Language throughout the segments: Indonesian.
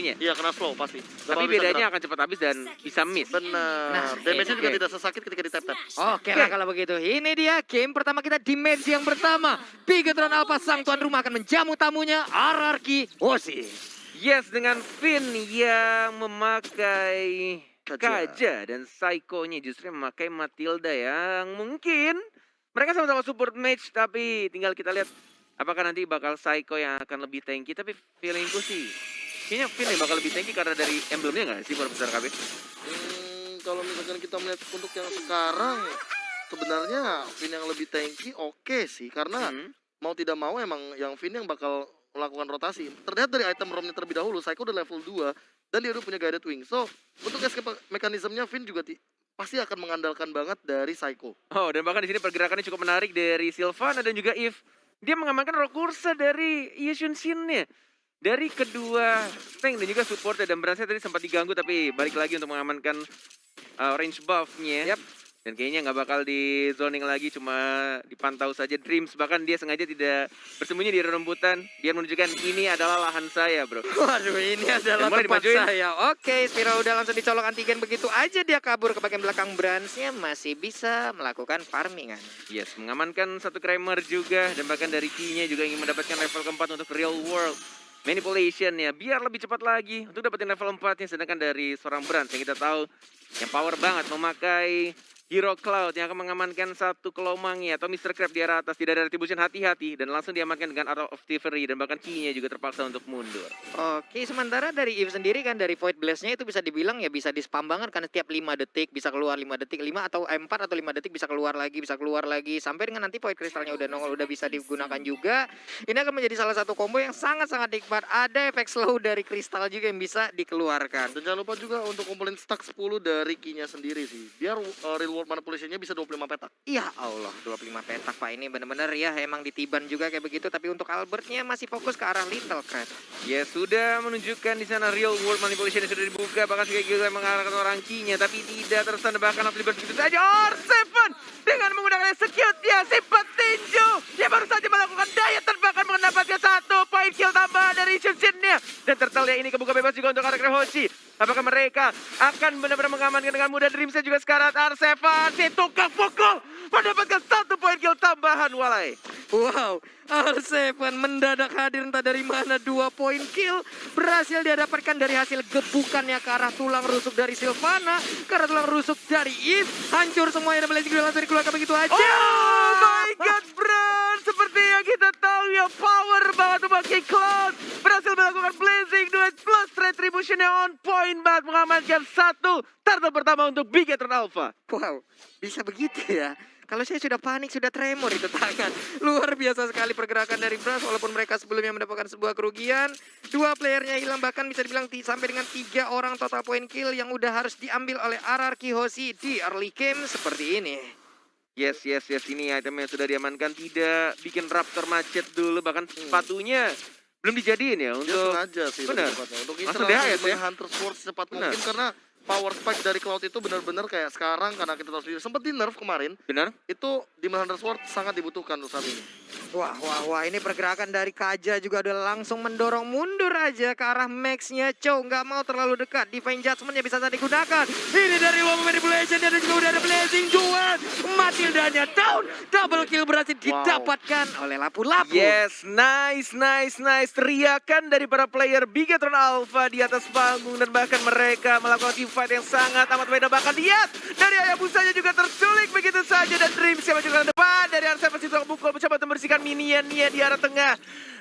kayaknya. Iya, kena slow pasti. Tapi bedanya akan cepat habis dan bisa miss. Benar. Nah, Damage-nya juga oke. tidak sesakit ketika di tap-tap. Oke lah kalau begitu. Ini dia game pertama kita di match yang pertama. Bigetron Alpha sang tuan rumah akan menjamu tamunya RRQ Hoshi. Yes, dengan Finn yang memakai Kaja dan Psycho-nya justru memakai Matilda yang mungkin mereka sama-sama support match, tapi tinggal kita lihat apakah nanti bakal Psycho yang akan lebih tanky. Tapi feelingku sih kayaknya Finn yang bakal lebih tanky karena dari emblemnya nggak sih para besar KB? Kalau misalkan kita melihat untuk yang sekarang, sebenarnya Finn yang lebih tanky oke sih. Karena mau tidak mau emang yang Finn yang bakal melakukan rotasi. Terlihat dari item ROM-nya terlebih dahulu, Psycho udah level 2 dan dia udah punya guided wing. So, untuk escape mekanismenya Finn juga pasti akan mengandalkan banget dari Psycho. Oh, dan bahkan di sini pergerakannya cukup menarik dari Sylvana dan juga Eve. Dia mengamankan Rokursa dari Yeshun Shin-nya. Dari kedua tank dan juga support, dan berhasil tadi sempat diganggu tapi balik lagi untuk mengamankan range buff-nya. Dan kayaknya nggak bakal di zoning lagi, cuma dipantau saja Dreams. Bahkan dia sengaja tidak bersembunyi di rembutan. Dia menunjukkan ini adalah lahan saya, bro. Waduh, ini adalah mulai tempat dimajuin. saya. Oke, Spiro udah langsung dicolok antigen begitu aja dia kabur ke bagian belakang Bransnya masih bisa melakukan farmingan. Yes, mengamankan satu Kramer juga. Dan bahkan dari Key-nya juga ingin mendapatkan level keempat untuk real world manipulation ya, biar lebih cepat lagi untuk dapetin level 4-nya. Sedangkan dari seorang Brans yang kita tahu yang power banget memakai Hero Cloud yang akan mengamankan satu kelomangnya atau Mr. Crab di arah atas. Tidak ada retribution, hati-hati, dan langsung diamankan dengan Arrow of Thievery. Dan bahkan Key-nya juga terpaksa untuk mundur. Oke, sementara dari Eve sendiri kan dari Void Blast-nya itu bisa dibilang ya bisa di-spam banget karena tiap 5 detik bisa keluar 5 detik, 5 atau 4 atau 5 detik bisa keluar lagi sampai dengan nanti Void Crystal-nya udah nongol, udah bisa digunakan juga. Ini akan menjadi salah satu combo yang sangat-sangat nikmat. Ada efek slow dari kristal juga yang bisa dikeluarkan. Dan jangan lupa juga untuk kumpulin stack 10 dari Key-nya sendiri sih. Biar real world manipulation-nya bisa 25 petak. Ya Allah, 25 petak Pak, ini benar-benar ya emang ditiban juga kayak begitu. Tapi untuk Albertnya masih fokus ke arah Little Crab. Ya sudah menunjukkan di sana real world manipulation yang sudah dibuka. Bahkan sekali juga mengarahkan orang Key-nya, tapi tidak terstanda bahkan harus begitu saja. Or7 dengan menggunakan execute dia si petinju. Dia baru saja melakukan daya bahkan mendapatkan 1 poin kill tambahan dari Shin-nya. Dan tertelnya ini kebuka bebas juga untuk RRQ Hoshi. Apakah mereka akan benar-benar mengamankan dengan mudah? Dreamsnya juga sekarang R7 si tukang pukul mendapatkan 1 poin kill tambahan, walai. Wow, R7 mendadak hadir entah dari mana, 2 poin kill berhasil dia dapatkan dari hasil gebukannya ke arah tulang rusuk dari Sylvana, ke arah tulang rusuk dari Eve. Hancur semuanya dan Blazing Duel langsung dikeluarkan begitu aja. Oh my god, Bran, seperti yang kita tahu ya, power banget memakai Cloud. Berhasil melakukan Blazing Duel plus retribution yang on point banget, mengamankan 1 turtle pertama untuk Bigetron Alpha. Wow, bisa begitu ya. Kalau saya sudah panik, sudah tremor itu tangan. Luar biasa sekali pergerakan dari Brans, walaupun mereka sebelumnya mendapatkan sebuah kerugian. 2 playernya hilang, bahkan bisa dibilang sampai dengan 3 orang total point kill yang udah harus diambil oleh RRQ Hoshi di early game seperti ini. Yes, ini item yang sudah diamankan, tidak bikin Raptor macet dulu, bahkan sepatunya belum dijadiin ya untuk... Dia sengaja sih. Benar. Untuk Langsung istirahat DHS ya. Hunter Sword secepat Benar. mungkin karena power spike dari Cloud itu benar-benar kayak sekarang, karena kita tahu sendiri sempat di nerf kemarin. Benar? Itu Demon Hunter Sword sangat dibutuhkan untuk saat ini. Wah, ini pergerakan dari Kaja juga udah langsung mendorong mundur aja ke arah Max-nya. Chow nggak mau terlalu dekat. Divine Judgment-nya bisa saja digunakan. Ini dari Woman Manipulation, dan juga udah ada Blazing Duel. Matildanya down. Double kill berhasil didapatkan oleh Lapu-Lapu. Yes, nice. Teriakan dari para player Bigetron Alpha di atas panggung, dan bahkan mereka melakukan teamfight yang sangat amat beda. Bahkan lihat dari Hayabusanya juga terculik begitu saja, dan Dreams yang maju ke depan dari R7 masih terpukul mencoba membersihkan minionnya di arah tengah.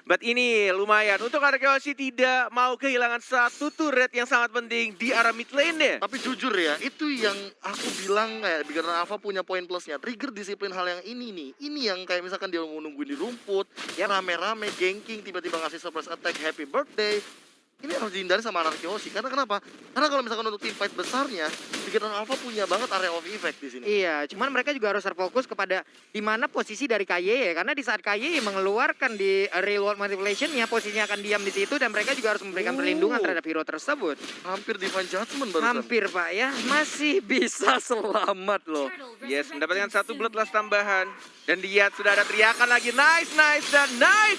But ini lumayan untuk RRQ Hoshi tidak mau kehilangan 1 turret yang sangat penting di arah mid lane-nya. Tapi jujur ya, itu yang aku bilang kayak Bigetron Alpha punya poin plusnya. Trigger disiplin hal yang ini nih. Ini yang kayak misalkan dia mau nungguin di rumput, ya rame-rame, ganking, tiba-tiba ngasih surprise attack, happy birthday. Ini harus dihindari sama RRQ Hoshi. Karena kenapa? Karena kalau misalkan untuk teamfight besarnya, Bigetron Alpha punya banget area of effect di sini. Iya, cuman mereka juga harus terfokus kepada di mana posisi dari KYE, karena di saat KYE mengeluarkan di real world manipulation-nya, posisinya akan diam di situ, dan mereka juga harus memberikan perlindungan terhadap hero tersebut. Hampir Divine Judgment barusan. Hampir Pak ya, masih bisa selamat loh. Yes, mendapatkan 1 bloodlust tambahan. Dan lihat sudah ada teriakan lagi, nice,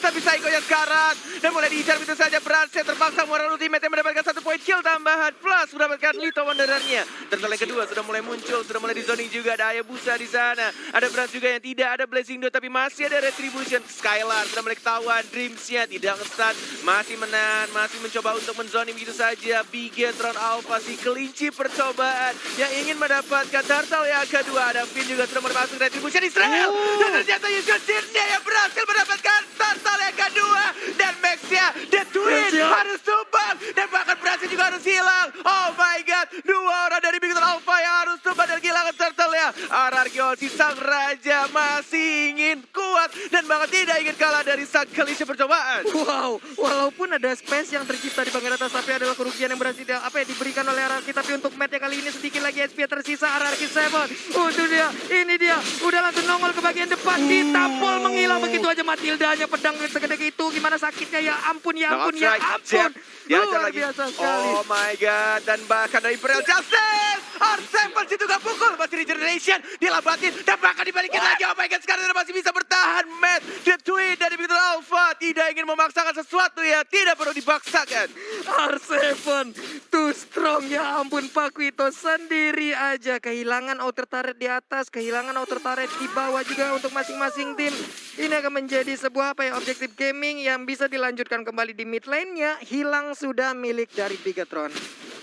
tapi Psycho yang sekarat. Dan mulai diincar begitu saja, Bransnya terpaksa mengeluarkan ultimate yang mendapatkan 1 kill tambahan plus mendapatkan Lito Wanderernya. Turtle yang kedua sudah mulai muncul, sudah mulai di zoning juga. Ada Hayabusa di sana. Ada Brans juga yang tidak ada Blazing Dot, tapi masih ada Retribution. Skylar sudah mulai ketahuan, Dreams-nya tidak nge-stun, masih menahan, masih mencoba untuk menzoning begitu saja. Bigetron Alpha si kelinci percobaan yang ingin mendapatkan Turtle yang kedua. Ada Finn juga sudah mulai masuk Retribution Israel. Dan ternyata Yusuf-nya yang berhasil mendapatkan Turtle yang kedua. Dan Max-nya, The Twin harus tumbang. Dan bahkan berhasil juga harus hilang. Oh my god, dua orang dari Bigetron Alpha yang harus tumbang dan kehilangan Turtle-nya. RRQ si sang raja masih ingin kuat dan bahkan tidak ingin kalah dari sang kelinci percobaan. Wow, walaupun ada space yang tercipta di bagian atas, tapi adalah kerugian yang berhasil diberikan oleh RRQ. Tapi untuk match kali ini sedikit lagi SP tersisa. RRQ 7, itu dia, ini dia, udah langsung nongol ke bagian depan, ditampol menghilang begitu aja. Matildanya pedang segede itu, gimana sakitnya, ya ampun, ya ampun, ya ampun. Luar biasa sekali. Oh my god, dan bahkan dari Imperial Justice, R7 situ gak pukul, masih Regeneration, dilabatin, dan bahkan dibalikin lagi. Oh my god, sekarang masih bisa bertahan. Matt, The Twin dari Bigetron Alpha tidak ingin memaksakan sesuatu ya, tidak perlu dipaksakan. R7 too strong, ya ampun. Pakuito sendiri aja kehilangan outer turret di atas, kehilangan outer turret di bawah juga untuk masing-masing tim. Ini akan menjadi sebuah objektif gaming yang bisa dilanjutkan kembali di mid lane-nya. Hilang sudah milik dari Bigetron.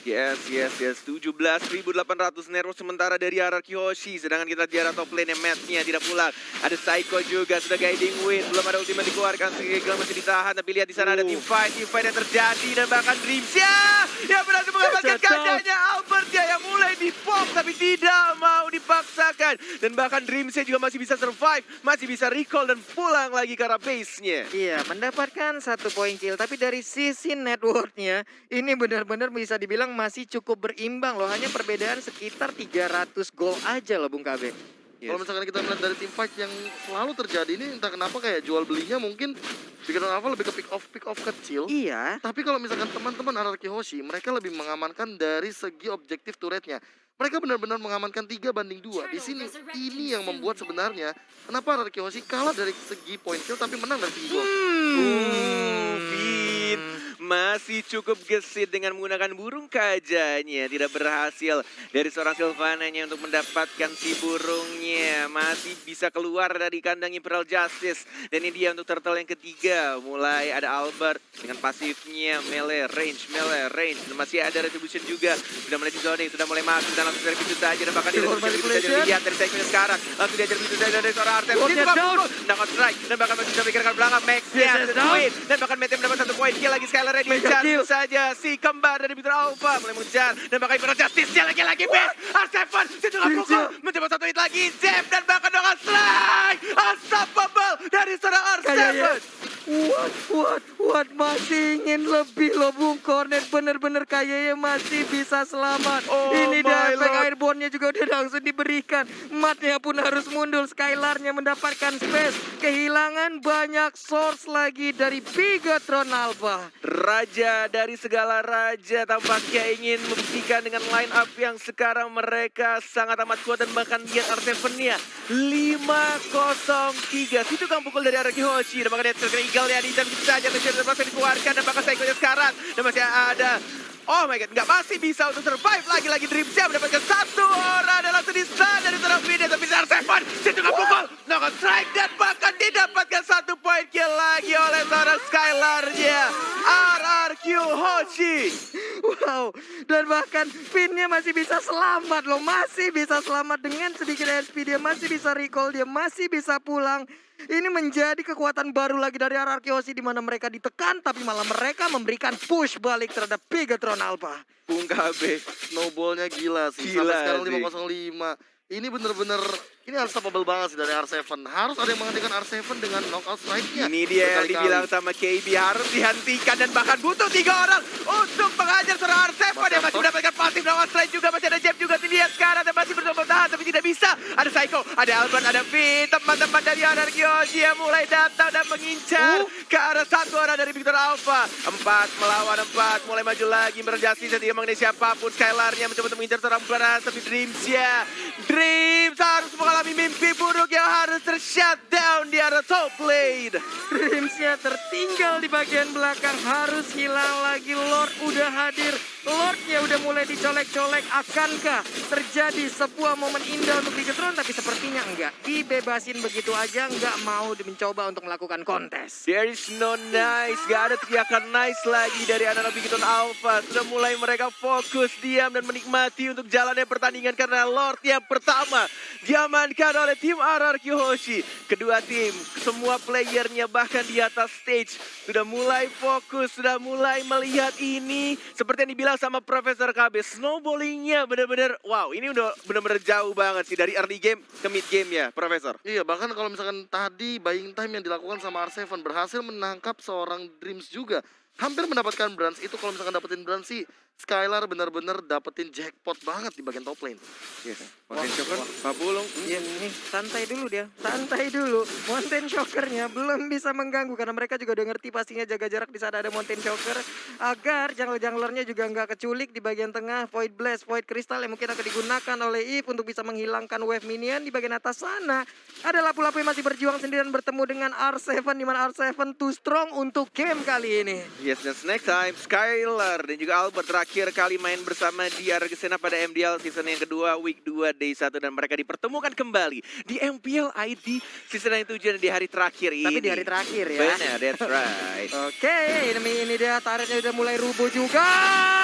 Yes. 17.800 Nero sementara dari RRQ Hoshi. Sedangkan kita di arah top lane yang Matt-nya tidak pulang. Ada Psycho juga sudah guiding win. Belum ada ultimate dikeluarkan. Sigel masih ditahan. Tapi lihat di sana ada team fight yang terjadi. Dan bahkan Dreams-nya yang berhasil mengamankan kandanya. Albert-nya yang mulai di-pop tapi tidak mau dipaksakan. Dan bahkan Dreams-nya juga masih bisa survive. Masih bisa recall dan pulang lagi ke arah base-nya. Iya, mendapatkan 1 poin kill. Tapi dari sisi network-nya, ini benar-benar bisa dibilang masih cukup berimbang loh. Hanya perbedaan sekitar 300 gol aja loh Bung KB. Kalau misalkan kita melihat dari tim fight yang selalu terjadi ini, entah kenapa kayak jual belinya mungkin Bigetron Alpha lebih ke pick off kecil. Iya. Tapi kalau misalkan teman-teman RRQ Hoshi, mereka lebih mengamankan dari segi objektif turretnya. Mereka benar-benar mengamankan 3-2. Di sini ini yang membuat sebenarnya kenapa RRQ Hoshi kalah dari segi point kill tapi menang dari segi gol. Finn masih cukup gesit dengan menggunakan burung kajanya. Tidak berhasil dari seorang Sylvananya untuk mendapatkan si burungnya. Masih bisa keluar dari kandang Imperial Justice. Dan ini dia untuk turtle yang ketiga. Mulai ada Albert dengan pasifnya melee range. Dan masih ada Retribution juga. Sudah mulai di zoning, sudah mulai masuk dan langsung dari pintu saja. Dan bahkan di Retribution bisa dilihat dari segmen sekarang. Langsung diajar pintu saja dari seorang Artem. Dapat strike dan bahkan masih bisa pikirkan belakang Max-nya. Dan bahkan Mete mendapat 1 poin kill lagi. Skylar ready mengejar saja si kembar dari Bigetron Alpha mulai mengejar dan bahkan Imperial Justice-nya lagi base. R7 situ gak pukul, mencoba 1 hit lagi Zep dan bahkan dengan strike unstoppable dari seorang R7. What masih ingin lebih loh Bung Cornet, bener-bener kayaknya masih bisa selamat. Ini dia efek airborne-nya juga udah langsung diberikan. Matnya pun harus mundur, Skylar-nya mendapatkan space. Kehilangan banyak source lagi dari Bigetron Alpha. Raja dari segala raja tampaknya ingin membuktikan dengan line up yang sekarang mereka sangat amat kuat dan bahkan lihat R7-nya 5-0-3. Situ kan pukul dari RRQ Hoshi dan bahkan lihat Eagle ya di jam saja masih dikeluarkan dan bahkan Psycho-nya sekarang dan masih ada oh my god, nggak masih bisa untuk survive lagi Dreams-nya mendapatkan 1 orang dan langsung di-stun dari seorang Finn tapi R7 situ nggak pukul, no strike dan bahkan didapatkan 1 poin kill lagi oleh seorang Skylar-nya RRQ Hoshi. Wow, dan bahkan Finn-nya masih bisa selamat loh, masih bisa selamat dengan sedikit SP, dia masih bisa recall, dia masih bisa pulang. Ini menjadi kekuatan baru lagi dari RRQ Hoshi di mana mereka ditekan tapi malah mereka memberikan push balik terhadap Bigetron Alpha. Bung KB, Snowball-nya gila sih. Gila Sampai sekarang sih. 505. Ini bener-bener ini unstoppable banget sih dari R7. Harus ada yang menghentikan R7 dengan knockout strike-nya. Ini dia yang dibilang sama KB harus dihentikan dan bahkan butuh 3 orang untuk mengajar seorang R7 yang masih mendapatkan pasif knockout strike juga. Masih ada Jeff juga dilihat sekarang dan masih berusaha bertahan tapi tidak bisa. Ada Psycho, ada Albert, ada Finn. Teman-teman dari RRQ Hoshi yang mulai datang dan mengincar ke arah 1 orang dari Bigetron Alpha. 4 melawan 4, mulai maju lagi. Berjustice tidak mengenai siapapun. Skylar-nya mencoba untuk mengincar seorang Beras tapi Dreams-nya. Dreams harus mengalami mimpi buruk yang harus ter-shutdown di arah top lane. Dreams-nya tertinggal di bagian belakang, harus hilang lagi. Lord udah hadir, Lordnya udah mulai dicolek-colek. Akankah terjadi sebuah momen indah untuk Bigetron? Tapi sepertinya enggak. Dibebasin begitu aja, enggak mau mencoba untuk melakukan kontes. There is no nice, gak ada teriakan nice lagi dari anak-anak Bigetron Alpha. Sudah mulai mereka fokus, diam dan menikmati untuk jalannya pertandingan karena Lord yang pertama diamankan oleh tim RRQ Hoshi. Kedua tim, semua playernya bahkan di atas stage sudah mulai fokus, sudah mulai melihat ini. Seperti yang dibilang sama Profesor KB, snowballingnya benar-benar wow, ini udah benar-benar jauh banget sih dari early game ke mid game ya, Profesor. Iya, bahkan kalau misalkan tadi buying time yang dilakukan sama R7 berhasil menangkap seorang Dreams juga. Hampir mendapatkan bronze itu, kalau misalkan dapetin bronze sih Skylar benar-benar dapetin jackpot banget di bagian top lane. Yes, Mountain Shocker, Papulung. Iya, nih santai dulu dia, santai dulu. Mountain Shockernya belum bisa mengganggu karena mereka juga udah ngerti pastinya jaga jarak di saat ada Mountain Shocker agar jungler-junglernya juga nggak keculik di bagian tengah. Void Blast, Void Crystal yang mungkin akan digunakan oleh Eve untuk bisa menghilangkan wave minion di bagian atas sana. Ada lapu-lapu yang masih berjuang sendirian bertemu dengan R7 di mana R7 too strong untuk game kali ini. Yes, dan next time Skylar dan juga Albert terakhir kali main bersama di RRQ Sena pada MDL season yang kedua, week 2, day 1. Dan mereka dipertemukan kembali di MPL ID season yang 7 di hari terakhir ini. Tapi di hari terakhir ya. Benar, that's right. Oke, ini dia turretnya udah mulai rubuh juga.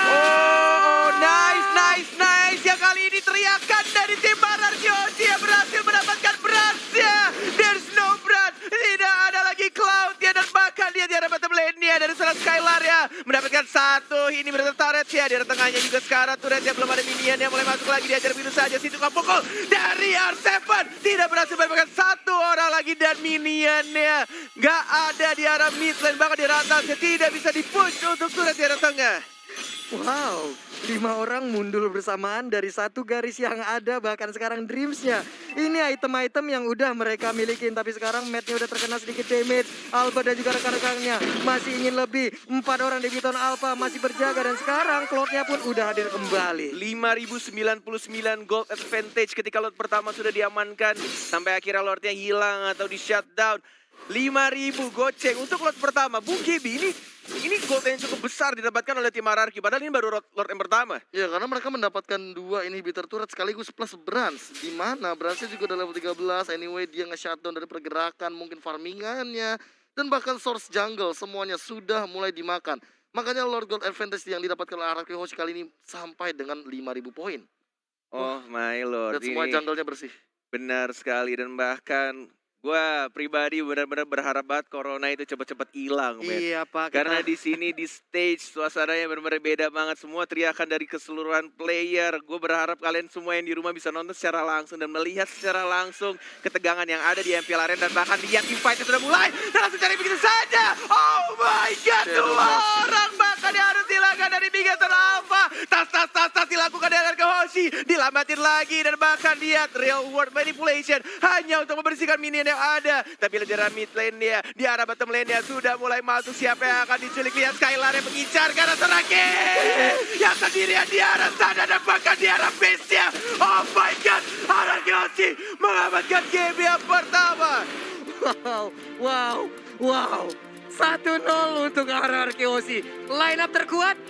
Oh, nice. Yang kali ini teriakan dari tim RRQ Hoshi yang berhasil mendapatkan berasnya. There's no brand, tidak ada lagi Cloud ya, dan bahkan dia di arah bottom lane-nya dari seorang Skylar ya. Mendapatkan satu, ini berarti turret ya. Di arah tengahnya juga sekarang turret yang belum ada minion yang mulai masuk lagi, diajar minus saja. Situ pukul dari R7. Tidak berhasil mendapatkan satu orang lagi dan minionnya nggak ada di arah mid lane, bahkan di arah atasnya tidak bisa di-push untuk turret di arah tengah. Wow, 5 orang mundur bersamaan dari satu garis yang ada, bahkan sekarang Dreams-nya. Ini item-item yang udah mereka milikin, tapi sekarang Matt-nya udah terkena sedikit damage. Alpha dan juga rekan-rekannya masih ingin lebih. 4 orang di Bigetron Alpha masih berjaga dan sekarang Cloud-nya pun udah hadir kembali. 5.099 gold advantage ketika lot pertama sudah diamankan. Sampai akhirnya lordnya hilang atau di shutdown. 5.000 goceng untuk lot pertama. Bung Gibi, ini gold yang cukup besar didapatkan oleh tim RRQ. Padahal ini baru lot yang pertama. Ya, karena mereka mendapatkan 2 inhibitor turret sekaligus plus bronze. Di mana bronze juga udah level 13. Anyway, dia nge-shutdown dari pergerakan, mungkin farmingannya, dan bahkan source jungle semuanya sudah mulai dimakan. Makanya Lord Gold Advantage yang didapatkan oleh RRQ Hoshi kali ini sampai dengan 5.000 poin. Oh my lord, Dan semua ini jungle-nya bersih. benar sekali. Dan bahkan gua pribadi benar-benar berharap banget corona itu cepat-cepat hilang, men. Iya Pak, Karena di sini di stage suasananya benar-benar beda banget, semua teriakan dari keseluruhan player. Gue berharap kalian semua yang di rumah bisa nonton secara langsung dan melihat secara langsung ketegangan yang ada di MPL Arena, dan bahkan lihat invite sudah mulai dan langsung cari begitu saja. Oh my god, dua orang bahkan yang harus dilakukan dari Bigetron Alpha. Tas dilakukan dengan Hoshi, dilambatin lagi dan bahkan lihat real world manipulation hanya untuk membersihkan minion yang ada. Tapi di arah mid lane dia, di arah bottom lane dia sudah mulai masuk. Siapa yang akan diculik? Lihat Skylar yang mengincar karena terakhir yang sendirian di arah sana dan bahkan di arah base-nya. Oh my god, RRQ Hoshi mengamankan game yang pertama. Wow. 1-0 untuk RRQ Hoshi. Line up terkuat